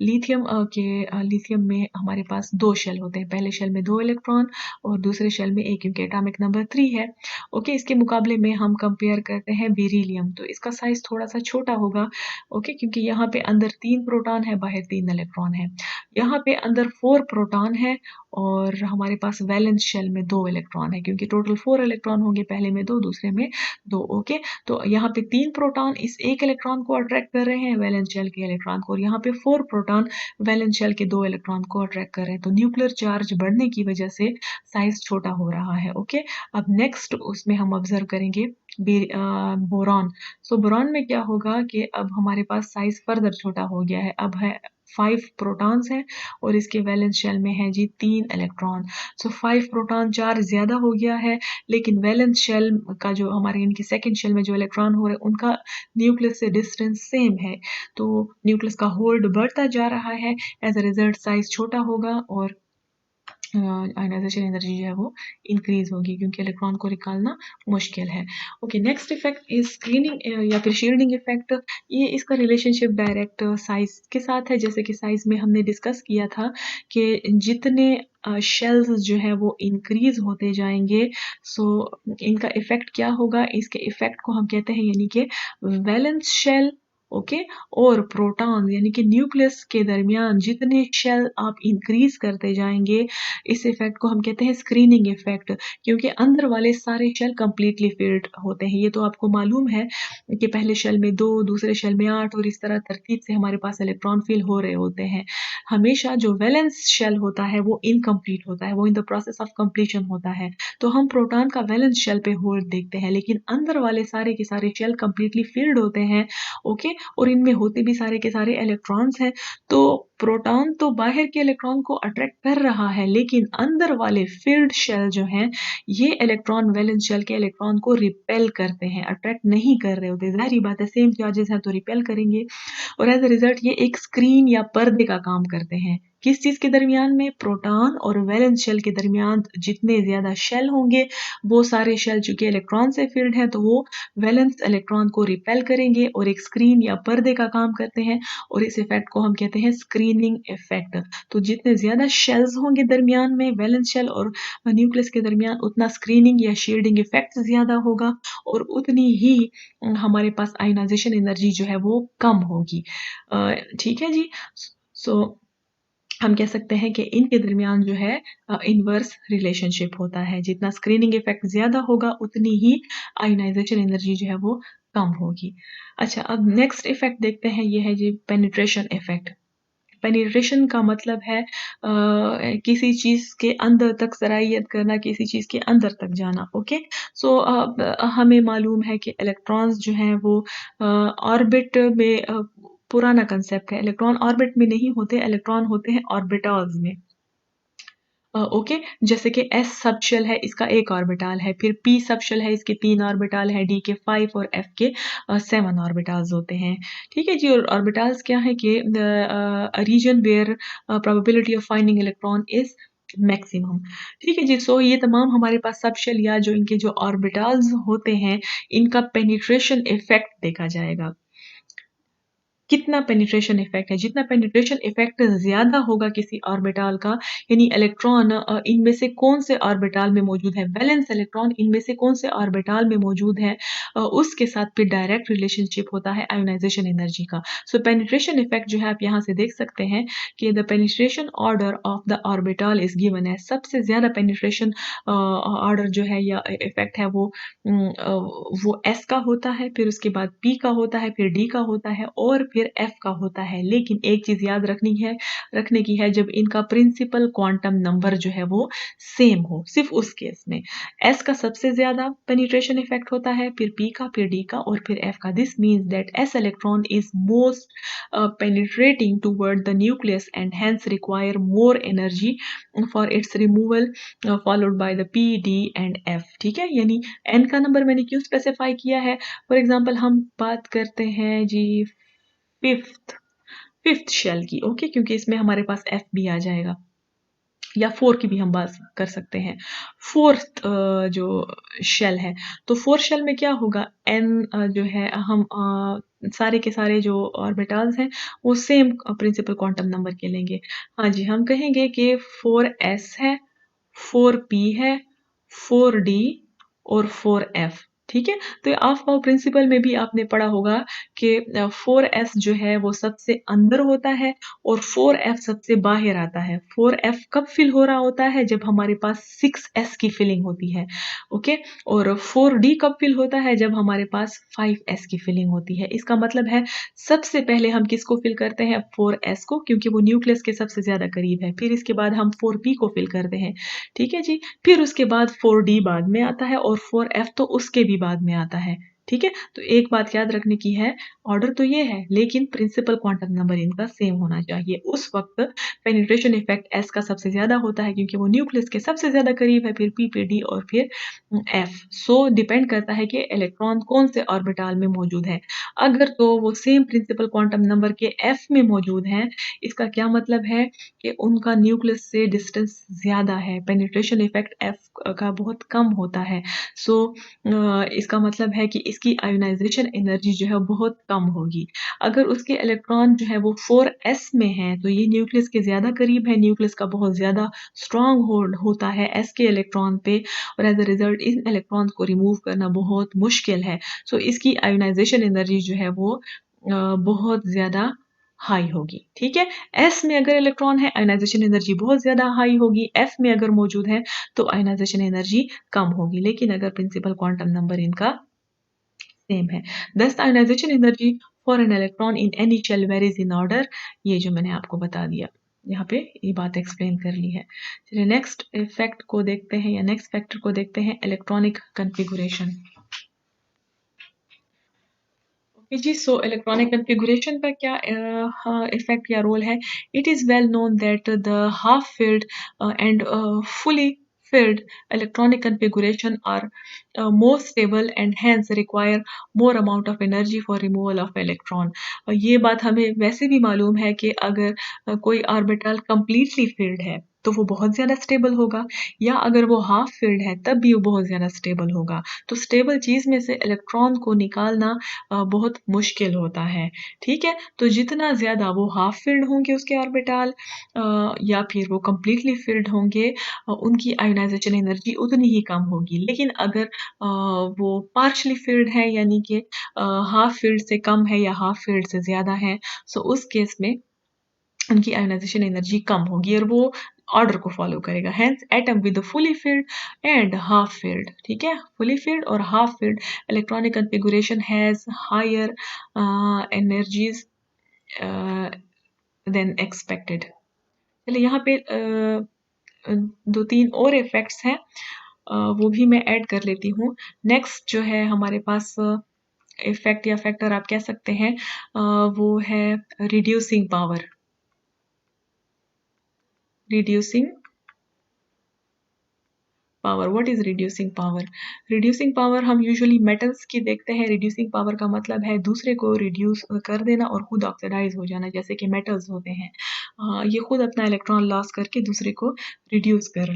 लिथियम में हमारे पास दो शेल होते हैं, पहले शेल में दो इलेक्ट्रॉन और दूसरे शेल में एक, क्योंकि एटॉमिक नंबर 3 है। ओके, इसके मुकाबले में हम कंपेयर करते हैं बेरिलियम, तो इसका साइज थोड़ा सा छोटा होगा। ओके, क्योंकि यहाँ पे अंदर 3 प्रोटॉन है, बाहर 3 इलेक्ट्रॉन है। यहाँ पे अंदर 4 प्रोटॉन है और हमारे पास वैलेंस शेल में 2 इलेक्ट्रॉन है, क्योंकि टोटल 4 इलेक्ट्रॉन होंगे, पहले में 2 दूसरे में 2। ओके, तो यहाँ पे 3 प्रोटॉन इस एक इलेक्ट्रॉन को अट्रैक्ट कर रहे हैं, वैलेंस शेल के इलेक्ट्रॉन को, और यहाँ पे 4 प्रोटॉन वैलेंस शेल के 2 इलेक्ट्रॉन को अट्रैक्ट कर रहे हैं। तो न्यूक्लियर चार्ज बढ़ने की वजह से साइज छोटा हो रहा है। ओके, अब नेक्स्ट उसमें हम ऑब्जर्व करेंगे बोरॉन। सो बोरॉन में क्या होगा कि अब हमारे पास साइज फर्दर छोटा हो गया है, अब है 5 प्रोटॉन्स हैं और इसके वैलेंस शेल में है जी 3 इलेक्ट्रॉन। सो 5 प्रोटॉन चार्ज ज्यादा हो गया है, लेकिन वैलेंस शेल का जो हमारे इनकी सेकंड शेल में जो इलेक्ट्रॉन हो रहे हैं उनका न्यूक्लियस से डिस्टेंस सेम है, तो न्यूक्लियस का होल्ड बढ़ता जा रहा है। एज अ रिजल्ट साइज छोटा होगा और आयनाइजेशन एनर्जी जो है वो इंक्रीज होगी, क्योंकि इलेक्ट्रॉन को निकालना मुश्किल है। Okay, next effect is screening या फिर शील्डिंग इफेक्ट। ये इसका रिलेशनशिप डायरेक्ट साइज के साथ है, जैसे कि साइज में हमने डिस्कस किया था कि जितने शेल्स जो है वो इंक्रीज होते जाएंगे, सो इनका इफेक्ट क्या होगा, इसके इफेक्ट को हम कहते हैं यानी कि वैलेंस शेल, ओके, और प्रोटॉन यानी कि न्यूक्लियस के दरमियान जितने शेल आप इंक्रीज करते जाएंगे, इस इफेक्ट को हम कहते हैं स्क्रीनिंग इफेक्ट, क्योंकि अंदर वाले सारे शेल कंप्लीटली फिल्ड होते हैं। ये तो आपको मालूम है कि पहले शेल में 2, दूसरे शेल में 8 और इस तरह तरतीब से हमारे पास इलेक्ट्रॉन फिल हो रहे होते हैं। हमेशा जो वैलेंस शेल होता है वो इनकम्प्लीट होता है, वो in the process of completion होता है। तो हम प्रोटॉन का वैलेंस शेल पे होल्ड देखते हैं, लेकिन अंदर वाले सारे के सारे शेल कंप्लीटली फिल्ड होते हैं। ओके, और इनमें होते भी सारे के सारे इलेक्ट्रॉन्स हैं। तो प्रोटॉन तो बाहर के इलेक्ट्रॉन को अट्रैक्ट कर रहा है, लेकिन अंदर वाले फिल्ड शेल जो हैं ये इलेक्ट्रॉन वैलेंस शेल के इलेक्ट्रॉन को रिपेल करते हैं, अट्रैक्ट नहीं कर रहे होते। जाहिर बात है, सेम चार्जेस हैं तो रिपेल करेंगे, और एज अ रिजल्ट ये एक स्क्रीन या पर्दे का काम करते हैं। किस चीज के दरमियान में, प्रोटॉन और वैलेंस शेल के दरमियान जितने ज्यादा शेल होंगे, वो सारे शेल चूंकि इलेक्ट्रॉन से फिल्ड है तो वो वैलेंस इलेक्ट्रॉन को रिपेल करेंगे और एक स्क्रीन या पर्दे का काम करते हैं, और इस इफेक्ट को हम कहते हैं स्क्रीनिंग इफेक्ट। तो जितने ज्यादा शेल्स होंगे दरमियान में, वैलेंस शेल और न्यूक्लियस के दरमियान, उतना स्क्रीनिंग या शील्डिंग इफेक्ट ज्यादा होगा और उतनी ही हमारे पास आयनाइजेशन एनर्जी जो है वो कम होगी। ठीक है जी। सो हम कह सकते हैं कि इनके दरमियान जो है इनवर्स रिलेशनशिप होता है, जितना स्क्रीनिंग इफेक्ट ज्यादा होगा उतनी ही आयनाइजेशन एनर्जी जो है वो कम होगी। अच्छा, अब नेक्स्ट इफेक्ट देखते हैं, ये है जी पेनिट्रेशन इफेक्ट। पेनिट्रेशन का मतलब है किसी चीज के अंदर तक सराहियत करना, किसी चीज के अंदर तक जाना। ओके, सो हमें मालूम है कि इलेक्ट्रॉन्स जो हैं वो ऑर्बिट में पुराना कंसेप्ट है, इलेक्ट्रॉन ऑर्बिट में नहीं होते, इलेक्ट्रॉन होते हैं ऑर्बिटल्स में। ओके, जैसे कि s सब शेल है, इसका एक ऑर्बिटल है, फिर p सब शेल है, इसके 3 ऑर्बिटल है, d के 5 और f के 7 ऑर्बिटल्स होते हैं। ठीक है जी, और ऑर्बिटल्स क्या है कि region where probability of finding electron is maximum. ठीक है जी, सो ये तमाम हमारे पास सब शेल या जो इनके जो ऑर्बिटल्स होते हैं, इनका पेनिट्रेशन इफेक्ट देखा जाएगा। कितना पेनिट्रेशन इफेक्ट है, जितना पेनिट्रेशन इफेक्ट ज्यादा होगा किसी ऑर्बिटल का, यानी इलेक्ट्रॉन इनमें से कौन से ऑर्बिटल में मौजूद है, वैलेंस इलेक्ट्रॉन इनमें से कौन से ऑर्बिटल में मौजूद है, उसके साथ फिर डायरेक्ट रिलेशनशिप होता है आयोनाइजेशन एनर्जी का। सो पेनिट्रेशन इफेक्ट जो है आप यहाँ से देख सकते हैं कि the penetration order of the orbital is given है। सबसे ज्यादा पेनिट्रेशन ऑर्डर जो है या इफेक्ट है वो एस का होता है, फिर उसके बाद पी का होता है, फिर डी का होता है, और फिर फिर F का होता है। लेकिन एक चीज़ याद रखने की है, जब इनका प्रिंसिपल क्वांटम नंबर जो है वो सेम हो, सिर्फ उस केस में। S का सबसे ज़्यादा पेनिट्रेशन इफेक्ट होता है, फिर P का, फिर D का और फिर F का। This means that S electron is most penetrating toward the nucleus and hence require more energy for its removal, followed by the P, D and F। ठीक है, यानी N का नंबर मैंने क्यों स्पेसिफाई किया है? फॉर एग्जाम्पल हम बात करते हैं जी फिफ्थ शेल की, ओके, क्योंकि इसमें हमारे पास F भी आ जाएगा, या 4 की भी हम बात कर सकते हैं। फोर्थ जो शेल है, तो फोर्थ शेल में क्या होगा, एन जो है हम सारे के सारे जो ऑर्बिटल्स हैं वो सेम प्रिंसिपल क्वांटम नंबर के लेंगे। हाँ जी, हम कहेंगे कि 4s है, 4p है, 4d और 4f। ठीक है, तो ऑफ पावर प्रिंसिपल में भी आपने पढ़ा होगा कि 4s जो है वो सबसे अंदर होता है और 4f सबसे बाहर आता है। 4f कब फिल हो रहा होता है, जब हमारे पास 6s की फिलिंग होती है, ओके। और 4d कब फिल होता है, जब हमारे पास 5s की फिलिंग होती है। इसका मतलब है सबसे पहले हम किसको फिल करते हैं, 4s को, क्योंकि वो न्यूक्लियस के सबसे ज्यादा करीब है। फिर इसके बाद हम 4p को फिल करते हैं, ठीक है जी। फिर उसके बाद 4d बाद में आता है और 4f तो उसके भी बाद में आता है। ठीक है, तो एक बात याद रखने की है, ऑर्डर तो ये है लेकिन प्रिंसिपल क्वांटम नंबर इनका सेम होना चाहिए। उस वक्त पेनिट्रेशन इफेक्ट एस का सबसे ज्यादा होता है क्योंकि वो न्यूक्लियस के सबसे ज्यादा करीब है, फिर पी, फिर डी और फिर एफ। सो डिपेंड करता है कि इलेक्ट्रॉन कौन से ऑर्बिटल में मौजूद है। अगर तो वो सेम प्रिंसिपल क्वांटम नंबर के एफ में मौजूद हैं, इसका क्या मतलब है कि उनका न्यूक्लियस से डिस्टेंस ज्यादा है, पेनिट्रेशन इफेक्ट एफ का बहुत कम होता है। सो इसका मतलब है कि इसकी आयोनाइजेशन एनर्जी जो है बहुत कम होगी। अगर उसके इलेक्ट्रॉन जो है वो 4s में है तो ये न्यूक्लियस के ज्यादा करीब है, न्यूक्लियस का बहुत ज्यादा स्ट्रॉन्ग होल्ड होता है s के इलेक्ट्रॉन पे, और एज अ रिजल्ट इन इलेक्ट्रॉन्स को रिमूव करना बहुत मुश्किल है। सो इसकी आयोनाइजेशन एनर्जी जो है वो बहुत ज्यादा हाई होगी। ठीक है, एस में अगर इलेक्ट्रॉन है आयोनाइजेशन एनर्जी बहुत ज्यादा हाई होगी, एफ में अगर मौजूद है तो आयोनाइजेशन एनर्जी कम होगी। लेकिन अगर प्रिंसिपल क्वांटम नंबर इनका सेम है, thus ionization energy for an electron in any shell varies in order. ये जो मैंने आपको बता दिया, यहाँ पे ये बात एक्सप्लेन कर ली है। चलिए नेक्स्ट इफेक्ट को देखते हैं या नेक्स्ट फैक्टर को देखते हैं, इलेक्ट्रॉनिक कन्फिगुरेशन। जी, सो इलेक्ट्रॉनिक कन्फिगुरेशन का क्या इफेक्ट या रोल है? It is well known that the half filled and fully filled electronic configuration are more stable and hence require more amount of energy for removal of electron। ये बात हमें वैसे भी मालूम है कि अगर कोई ऑर्बिटल completely filled है तो वो बहुत ज़्यादा स्टेबल होगा, या अगर वो हाफ फिल्ड है तब भी वो बहुत ज़्यादा स्टेबल होगा। तो स्टेबल चीज़ में से इलेक्ट्रॉन को निकालना बहुत मुश्किल होता है। ठीक है, तो जितना ज़्यादा वो हाफ फिल्ड होंगे उसके ऑर्बिटल या फिर वो कंप्लीटली फिल्ड होंगे, उनकी आयोनाइजेशन एनर्जी उतनी ही कम होगी। लेकिन अगर वो पार्शली फिल्ड है यानी कि हाफ फिल्ड से कम है या हाफ फिल्ड से ज़्यादा है, सो उस केस में उनकी आयोनाइजेशन एनर्जी कम होगी और वो ऑर्डर को फॉलो करेगा। Hence atom with fully filled and half filled, ठीक है, फुली फिल्ड और half filled electronic configuration has higher energies than expected. चलिए यहाँ पे दो तीन और इफेक्ट्स हैं, वो भी मैं ऐड कर लेती हूँ। नेक्स्ट जो है हमारे पास इफेक्ट या फैक्टर आप कह सकते हैं, वो है reducing power. Reducing power, what is reducing power? Reducing power हम यूजुअली मेटल्स की देखते हैं। रिड्यूसिंग पावर का मतलब है दूसरे को रिड्यूस कर देना और खुद ऑक्सीडाइज हो जाना, जैसे कि मेटल्स होते हैं। ये खुद अपना इलेक्ट्रॉन लॉस करके दूसरे को रिड्यूस कर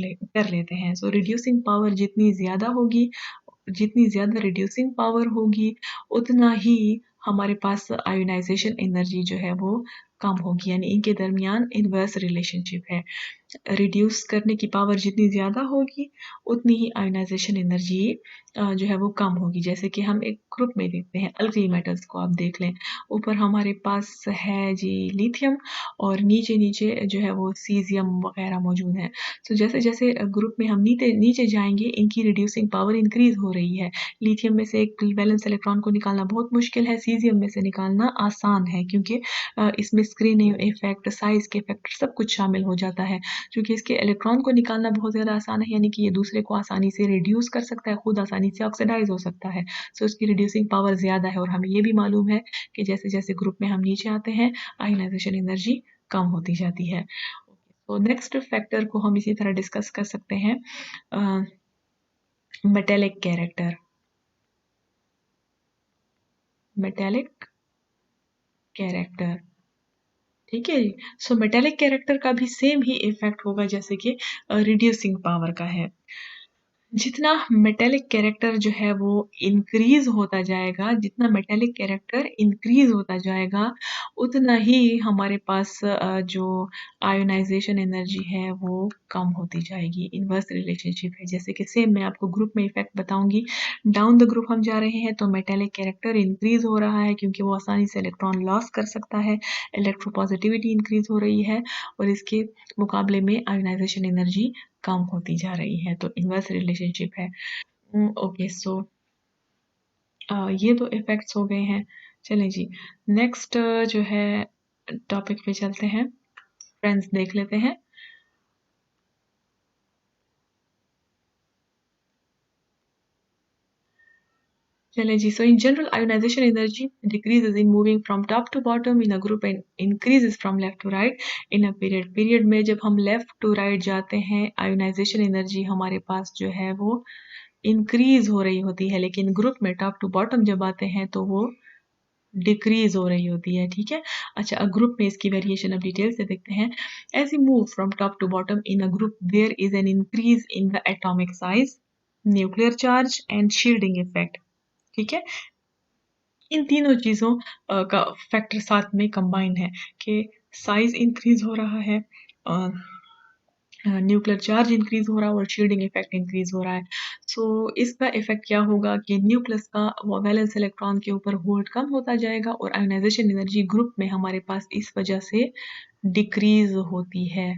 लेते हैं। सो रिड्यूसिंग पावर जितनी ज़्यादा होगी, जितनी ज़्यादा रिड्यूसिंग पावर होगी, उतना ही हमारे पास आयोनाइजेशन एनर्जी जो है वो कम होगी, यानी इनके दरमियान इन्वर्स रिलेशनशिप है। रिड्यूस करने की पावर जितनी ज़्यादा होगी उतनी ही आयोनाइजेशन एनर्जी जो है वो कम होगी। जैसे कि हम एक ग्रुप में देखते हैं, अल्कली मेटल्स को आप देख लें, ऊपर हमारे पास है जी लिथियम और नीचे नीचे जो है वो सीजियम वगैरह मौजूद है। तो जैसे जैसे ग्रुप में हम नीचे नीचे जाएंगे इनकी रिड्यूसिंग पावर इंक्रीज हो रही है। लिथियम में से एक वैलेंस इलेक्ट्रॉन को निकालना बहुत मुश्किल है, सीजियम में से निकालना आसान है, क्योंकि इसमें स्क्रीनिंग इफेक्ट, साइज के इफेक्ट सब कुछ शामिल हो जाता है। क्योंकि इसके इलेक्ट्रॉन को निकालना बहुत ज़्यादा आसान है, यानी कि ये दूसरे को आसानी से रिड्यूस कर सकता है, खुद आसानी से ऑक्सीडाइज हो सकता है। सो इसकी रिड्यूसिंग पावर ज़्यादा है और हमें ये भी मालूम है कि जैसे जैसे ग्रुप में हम नीचे आते हैं आयोनाइजेशन एनर्जी कम होती जाती है। तो नेक्स्ट फैक्टर को हम इसी तरह डिस्कस कर सकते हैं, मेटेलिक कैरेक्टर। मेटेलिक कैरेक्टर, ठीक है जी। सो मेटेलिक कैरेक्टर का भी सेम ही इफेक्ट होगा जैसे कि रिड्यूसिंग पावर का है। जितना मेटेलिक कैरेक्टर जो है वो इंक्रीज होता जाएगा, जितना मेटेलिक कैरेक्टर इंक्रीज होता जाएगा, उतना ही हमारे पास जो आयोनाइजेशन एनर्जी है वो कम होती जाएगी। इनवर्स रिलेशनशिप है। जैसे कि सेम मैं आपको ग्रुप में इफेक्ट बताऊंगी। डाउन द ग्रुप हम जा रहे हैं तो मेटेलिक कैरेक्टर इंक्रीज हो रहा है, क्योंकि वो आसानी से इलेक्ट्रॉन लॉस कर सकता है, इलेक्ट्रोपॉजिटिविटी इंक्रीज हो रही है, और इसके मुकाबले में आयोनाइजेशन एनर्जी कम होती जा रही है। तो इनवर्स रिलेशनशिप है। ओके, सो ये तो इफेक्ट्स हो गए हैं। चलें जी, नेक्स्ट जो है टॉपिक पे चलते हैं, फ्रेंड्स देख लेते हैं। चलें जी, so in general ionization energy decreases in moving from top to bottom in a group and increases from left to right in a period. Period में जब हम लेफ्ट टू राइट जाते हैं आयोनाइजेशन एनर्जी हमारे पास जो है वो इंक्रीज हो रही होती है, लेकिन ग्रुप में टॉप टू बॉटम जब आते हैं तो वो डिक्रीज हो रही होती है, ठीक है। अच्छा, ग्रुप में इसकी वेरिएशन अब डिटेल से देखते हैं। As you move from top to bottom in a group there is an increase in the atomic size, nuclear charge and shielding effect, ठीक है। इन तीनों चीज़ों का फैक्टर साथ में कंबाइन है कि साइज इंक्रीज हो रहा है, न्यूक्लियर चार्ज इंक्रीज हो रहा है और शील्डिंग इफेक्ट इंक्रीज हो रहा है। सो इसका इफेक्ट क्या होगा कि न्यूक्लियस का वैलेंस इलेक्ट्रॉन के ऊपर होल्ड कम होता जाएगा और आयोनाइजेशन एनर्जी ग्रुप में हमारे पास इस वजह से डिक्रीज होती है,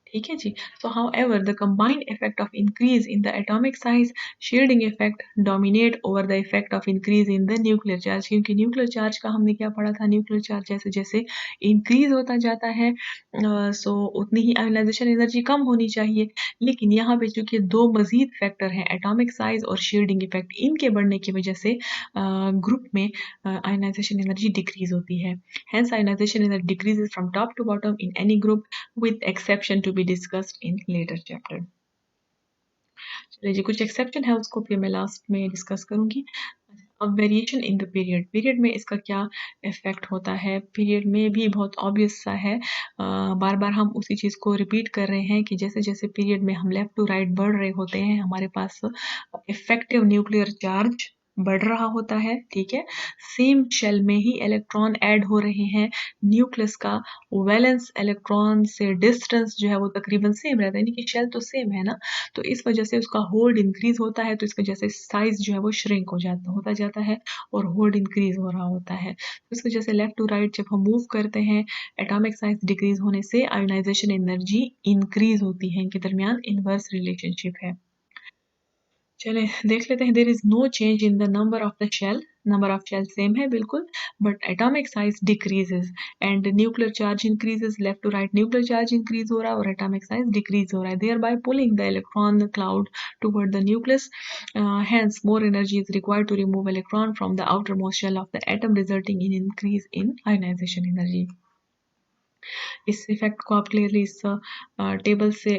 ठीक है जी। So however the combined effect of increase in the atomic size, shielding effect dominate over the effect of increase in the nuclear charge, क्योंकि न्यूक्लियर चार्ज का हमने क्या पढ़ा था, न्यूक्लियर चार्ज जैसे जैसे इंक्रीज होता जाता है सो उतनी ही आयोनाइजेशन एनर्जी कम होनी चाहिए। लेकिन यहाँ पे चूंकि दो मजीद फैक्टर हैं, एटॉमिक साइज और शील्डिंग इफेक्ट, इनके बढ़ने की वजह से ग्रुप में आयोनाइजेशन एनर्जी डिक्रीज होती है। Hence, ionization energy decreases from top to bottom in any group, with exception to be discussed in later chapter. चलिए जी, कुछ एक्सेप्शन है उसको फिर मैं लास्ट में डिस्कस करूंगी। अब variation in the period, period में इसका क्या इफेक्ट होता है। पीरियड में भी बहुत ऑब्वियस सा है, बार बार हम उसी चीज़ को रिपीट कर रहे हैं कि जैसे जैसे पीरियड में हम लेफ्ट टू राइट बढ़ रहे होते हैं हमारे पास इफेक्टिव न्यूक्लियर चार्ज बढ़ रहा होता है, ठीक है। सेम शेल में ही इलेक्ट्रॉन ऐड हो रहे हैं, न्यूक्लियस का वैलेंस इलेक्ट्रॉन से डिस्टेंस जो है वो तकरीबन सेम रहता है, यानी कि शेल तो सेम है ना, तो इस वजह से उसका होल्ड इंक्रीज होता है, तो इसकी वजह से साइज जो है वो श्रिंक होता जाता है और होल्ड इंक्रीज हो रहा होता है। तो इस वजह से लेफ्ट टू राइट जब हम मूव करते हैं, एटॉमिक साइज डिक्रीज होने से आयोनाइजेशन एनर्जी इंक्रीज होती है, इनके दरमियान इनवर्स रिलेशनशिप है। चलें देख लेते हैं। There is no change in the number of the shell, number of shell same है बिल्कुल, but atomic size decreases and nuclear charge increases, left to right nuclear charge increase हो रहा है और एटॉमिक साइज डिक्रीज हो रहा है, thereby pulling the electron cloud toward the nucleus. Hence more energy is required to remove electron from the outermost shell of the atom, resulting in increase in ionization energy. इस इफेक्ट को आप क्लियरली इस टेबल से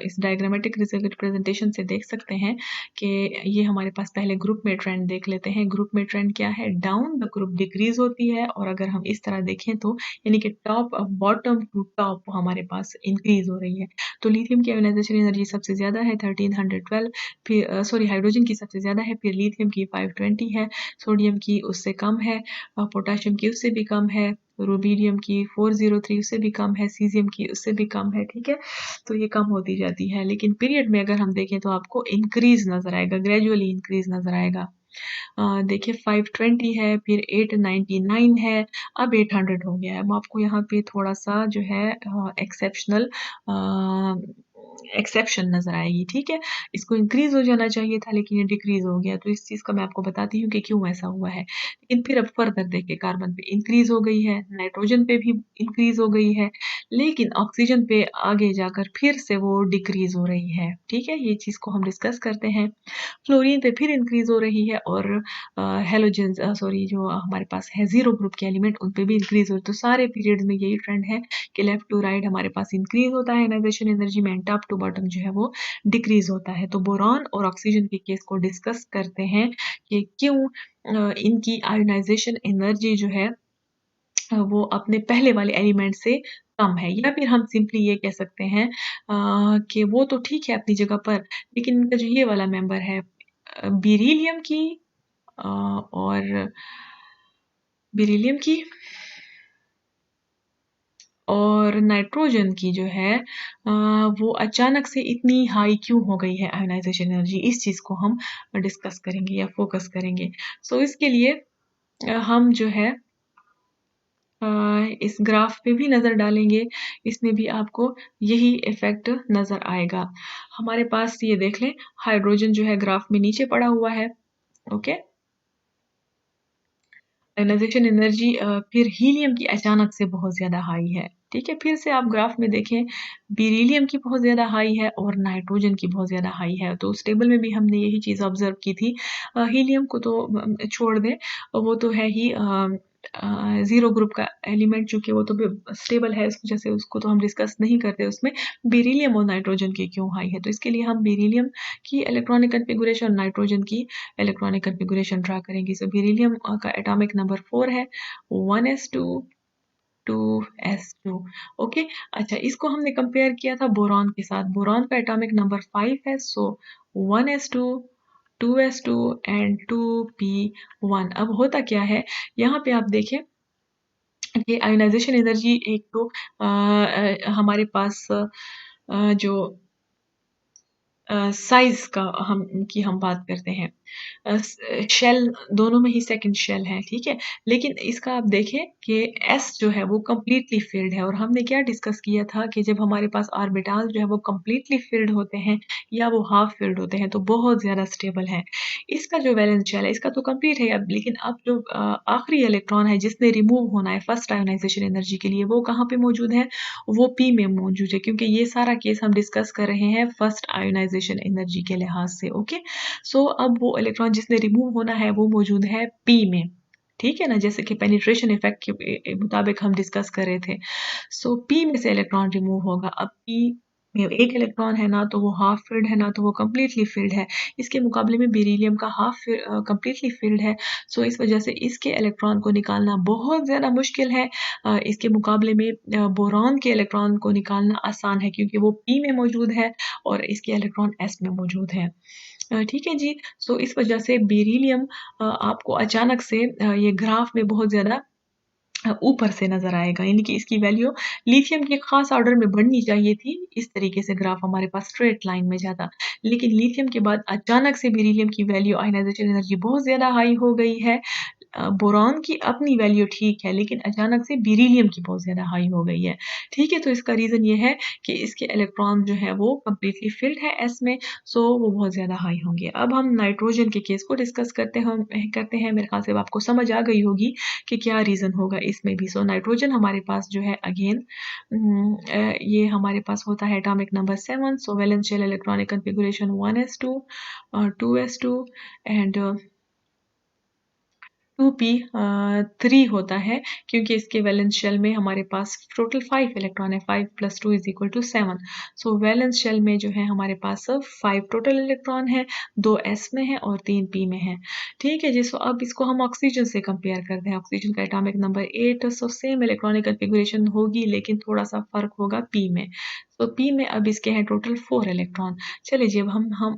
इस डायग्रामेटिक रिप्रेजेंटेशन से देख सकते हैं कि ये हमारे पास पहले ग्रुप में ट्रेंड देख लेते हैं। ग्रुप में ट्रेंड क्या है, डाउन द ग्रुप डिक्रीज होती है, और अगर हम इस तरह देखें तो यानी कि टॉप बॉटम टू टॉप हमारे पास इंक्रीज हो रही है। तो लिथियम की आयोनाइजेशन एनर्जी सबसे ज़्यादा है 1312, फिर सॉरी हाइड्रोजन की सबसे ज़्यादा है, फिर लिथियम की 520 है, सोडियम की उससे कम है, पोटाशियम की उससे भी कम है, रुबीडियम की 403 उससे भी कम है, सीज़ियम की उससे भी कम है, ठीक है? तो ये कम होती जाती है, लेकिन पीरियड में अगर हम देखें तो आपको इंक्रीज़ नज़र आएगा, ग्रेजुअली इंक्रीज़ नज़र आएगा। देखिए 520 है, फिर 899 है, अब 800 हो गया है। अब आपको यहाँ पे थोड़ा-सा जो है एक्सेप्शनल एक्सेप्शन नज़र आएगी, ठीक है? इसको इंक्रीज़ हो जाना चाहिए था लेकिन ये डिक्रीज़ हो गया, तो इस चीज़ का मैं आपको बताती हूँ कि क्यों ऐसा हुआ है। लेकिन फिर अब फर्दर देखिए कार्बन पे इंक्रीज़ हो गई है, नाइट्रोजन पे भी इंक्रीज़ हो गई है, लेकिन ऑक्सीजन पे आगे जाकर फिर से वो डिक्रीज़ हो रही है, ठीक है? ये चीज़ को हम डिस्कस करते हैं। फ्लोरीन पे फिर इंक्रीज़ हो रही है और हैलोजेंस सॉरी जो हमारे पास है ज़ीरो ग्रुप के एलिमेंट उन पे भी इंक्रीज़ हो तो सारे पीरियड्स में यही ट्रेंड है कि लेफ्ट टू राइट हमारे पास इंक्रीज़ होता है आयनाइज़ेशन एनर्जी में एंड टॉप टू बॉटम जो है वो डिक्रीज़ होता है। तो बोरॉन और ऑक्सीजन के केस को डिस्कस करते हैं कि क्यों इनकी आयनाइज़ेशन एनर्जी जो है वो अपने पहले वाले एलिमेंट से कम है या फिर हम सिंपली ये कह सकते हैं कि वो तो ठीक है अपनी जगह पर लेकिन इनका जो ये वाला मेंबर है बेरिलियम की और बेरिलियम की और नाइट्रोजन की जो है वो अचानक से इतनी हाई क्यों हो गई है आयोनाइजेशन एनर्जी इस चीज़ को हम डिस्कस करेंगे या फोकस करेंगे। सो इसके लिए हम जो है इस ग्राफ पे भी नज़र डालेंगे, इसमें भी आपको यही इफ़ेक्ट नज़र आएगा। हमारे पास ये देख लें हाइड्रोजन जो है ग्राफ में नीचे पड़ा हुआ है, ओके? आयनाइज़ेशन एनर्जी फिर हीलियम की अचानक से बहुत ज़्यादा हाई है, ठीक है? फिर से आप ग्राफ में देखें बेरिलियम की बहुत ज़्यादा हाई है और नाइट्रोजन की बहुत ज़्यादा हाई है। तो उस टेबल में भी हमने यही चीज़ ऑब्ज़र्व की थी। हीलियम को तो छोड़ दें, वो तो है ही ज़ीरो ग्रुप का एलिमेंट चूँकि वो तो स्टेबल है इस वजह से उसको तो हम डिस्कस नहीं करते उसमें। बेरिलियम और नाइट्रोजन की क्यों हाई है? तो इसके लिए हम बेरिलियम की इलेक्ट्रॉनिक कॉन्फ़िगरेशन और नाइट्रोजन की इलेक्ट्रॉनिक कॉन्फ़िगरेशन ड्रा करेंगे। सो बेरिलियम का एटॉमिक नंबर 4 है, 1s2 2s2 ओके। अच्छा इसको हमने कंपेयर किया था बोरॉन के साथ। बोरॉन का एटॉमिक नंबर 5 है सो 1s2 2s2 एंड 2p1 अब होता क्या है यहाँ पे आप देखें कि आयोनाइजेशन एनर्जी एक तो हमारे पास जो साइज़ का हम बात करते हैं। शेल दोनों में ही सेकंड शेल है, ठीक है? लेकिन इसका आप देखें कि s जो है वो कंप्लीटली फ़िल्ड है और हमने क्या डिस्कस किया था कि जब हमारे पास ऑर्बिटल जो है वो कंप्लीटली फ़िल्ड होते हैं या वो हाफ़ फ़िल्ड होते हैं तो बहुत ज़्यादा स्टेबल है। इसका जो वैलेंस शेल है इसका तो कंप्लीट है अब लेकिन अब जो आखिरी इलेक्ट्रॉन है जिसने रिमूव होना है फर्स्ट आयोनाइज़ेशन एनर्जी के लिए वो कहाँ पे मौजूद है? वो p में मौजूद है क्योंकि ये सारा केस हम डिस्कस कर रहे हैं फर्स्ट आयोनाइज़ेशन एनर्जी के लिहाज से, ओके? सो अब वो इलेक्ट्रॉन जिसने रिमूव होना है वो मौजूद है p में, ठीक है ना? जैसे कि पेनिट्रेशन इफ़ेक्ट के मुताबिक हम डिस्कस कर रहे थे। सो p में से इलेक्ट्रॉन रिमूव होगा। अब p में एक इलेक्ट्रॉन है ना तो वो हाफ फिल्ड है ना तो वो कंप्लीटली फिल्ड है। इसके मुकाबले में बेरिलियम का कंप्लीटली फिल्ड है। सो इस वजह से इसके इलेक्ट्रॉन को निकालना बहुत ज़्यादा मुश्किल है। इसके मुकाबले में बोरॉन के इलेक्ट्रॉन को निकालना आसान है क्योंकि वो p में मौजूद है और इसके इलेक्ट्रॉन s में मौजूद है। ठीक है जी। सो इस वजह से बेरिलियम आपको अचानक से ये ग्राफ में बहुत ज़्यादा ऊपर से नज़र आएगा यानी कि इसकी वैल्यू लिथियम के ख़ास ऑर्डर में बढ़नी चाहिए थी, इस तरीके से ग्राफ हमारे पास स्ट्रेट लाइन में जाता। लेकिन लिथियम के बाद अचानक से बेरिलियम की वैल्यू आयनाइज़ेशन एनर्जी बहुत ज़्यादा हाई हो गई है। बोरॉन की अपनी वैल्यू ठीक है, लेकिन अचानक से बेरिलियम की बहुत ज़्यादा हाई हो गई है। ठीक है, तो इसका रीज़न ये है कि इसके इलेक्ट्रॉन जो है वो कंप्लीटली फ़िल्ड है s में, सो वो बहुत ज़्यादा हाई होंगे। अब हम नाइट्रोजन के केस को डिस्कस करते हैं, मेरे ख़्याल से अब आपको समझ आ गई होगी कि क्या रीज़न होगा इसमें भी। सो नाइट्रोजन हमारे पास जो है अगेन ये हमारे पास होता है atomic number 7 so valence shell electronic configuration 1s2 2s2 and 2p 3 होता है क्योंकि इसके वैलेंस शेल में हमारे पास टोटल 5 इलेक्ट्रॉन है 5 plus 2 is equal to 7 so valence shell में जो है हमारे पास 5 टोटल इलेक्ट्रॉन है 2 s में है और 3 p में है ठीक है जी। सो अब इसको हम ऑक्सीजन से कंपेयर करते हैं ऑक्सीजन का atomic number 8 so same electronic configuration होगी लेकिन थोड़ा सा फर्क होगा p में। तो पी में अब इसके हैं टोटल 4 इलेक्ट्रॉन। चलिए जी, अब हम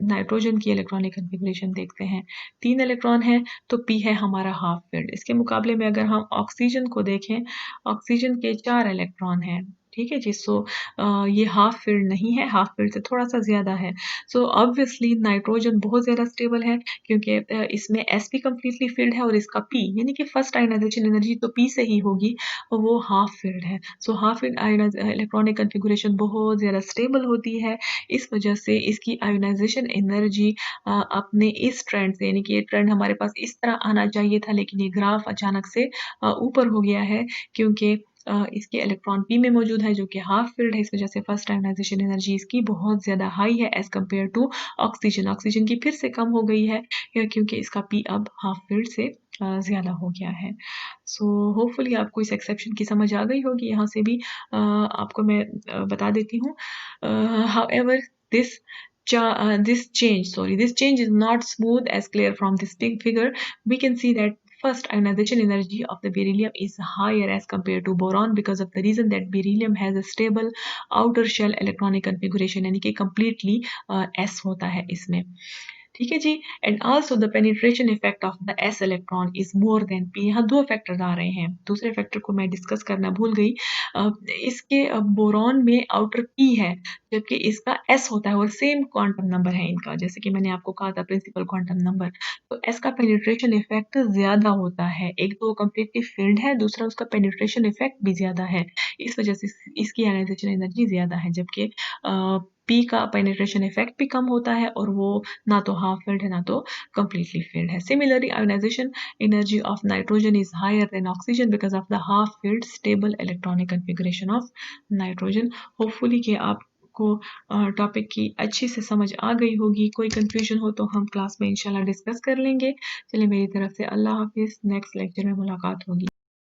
नाइट्रोजन की इलेक्ट्रॉनिक कन्फिग्रेशन देखते हैं। 3 इलेक्ट्रॉन है तो पी है हमारा हाफ फिल्ड। इसके मुकाबले में अगर हम ऑक्सीजन को देखें, ऑक्सीजन के 4 इलेक्ट्रॉन हैं। ठीक है जी, सो ये हाफ फिल्ड नहीं है, हाफ फिल्ड से थोड़ा सा ज़्यादा है। सो ऑब्वियसली नाइट्रोजन बहुत ज़्यादा स्टेबल है, क्योंकि इसमें एस भी कम्प्लीटली फिल्ड है और इसका पी यानी कि फर्स्ट आयनाइजेशन एनर्जी तो पी से ही होगी, और वो हाफ फिल्ड है। So half filled electronic configuration बहुत ज़्यादा स्टेबल होती है। इस वजह से इसकी आयोनाइजेशन एनर्जी अपने इस ट्रेंड से, यानी कि ये ट्रेंड हमारे पास इस तरह आना चाहिए था, लेकिन ये ग्राफ अचानक से ऊपर हो गया है, क्योंकि इसके इलेक्ट्रॉन पी में मौजूद है जो कि हाफ फिल्ड है। इस वजह से फर्स्ट आयनाइजेशन एनर्जी इसकी बहुत ज़्यादा हाई है as compare to oxygen. Oxygen की फिर से कम हो गई है, क्योंकि इसका पी अब हाफ फिल्ड से ज़्यादा हो गया है। सो होपफुली आपको इस एक्सेप्शन की समझ आ गई होगी। यहाँ से भी आपको मैं बता देती हूँ। However this this change is not smooth as clear from this big figure. We can see that first ionization energy of the beryllium is higher as compared to boron, because of the reason that beryllium has a stable outer shell electronic configuration, यानी कि completely s होता है इसमें। ठीक है जी। And also the penetration effect of the s electron is more than p. यहाँ 2 फैक्टर आ रहे हैं, दूसरे फैक्टर को मैं डिस्कस करना भूल गई। इसके बोरॉन में आउटर पी है, जबकि इसका एस होता है और सेम क्वांटम नंबर है इनका, जैसे कि मैंने आपको कहा था प्रिंसिपल क्वांटम नंबर। तो एस का पेनिट्रेशन इफेक्ट ज़्यादा होता है, एक तो कंप्लीटली फील्ड है, दूसरा उसका पेनिट्रेशन इफेक्ट भी ज़्यादा है। इस वजह से इसकी आयनाइजेशन एनर्जी ज़्यादा है, जबकि पी का पेनिट्रेशन इफेक्ट भी कम होता है और वो ना तो हाफ फिल्ड है ना तो completely filled है। Similarly, ionization energy of nitrogen is higher than oxygen because of the half filled stable electronic configuration of nitrogen. Hopefully कि आपको टॉपिक की अच्छी से समझ आ गई होगी। कोई कंफ्यूजन हो तो हम क्लास में इंशाल्लाह डिस्कस कर लेंगे। चलिए, मेरी तरफ से अल्लाह हाफिज़। नेक्स्ट लेक्चर में मुलाकात होगी।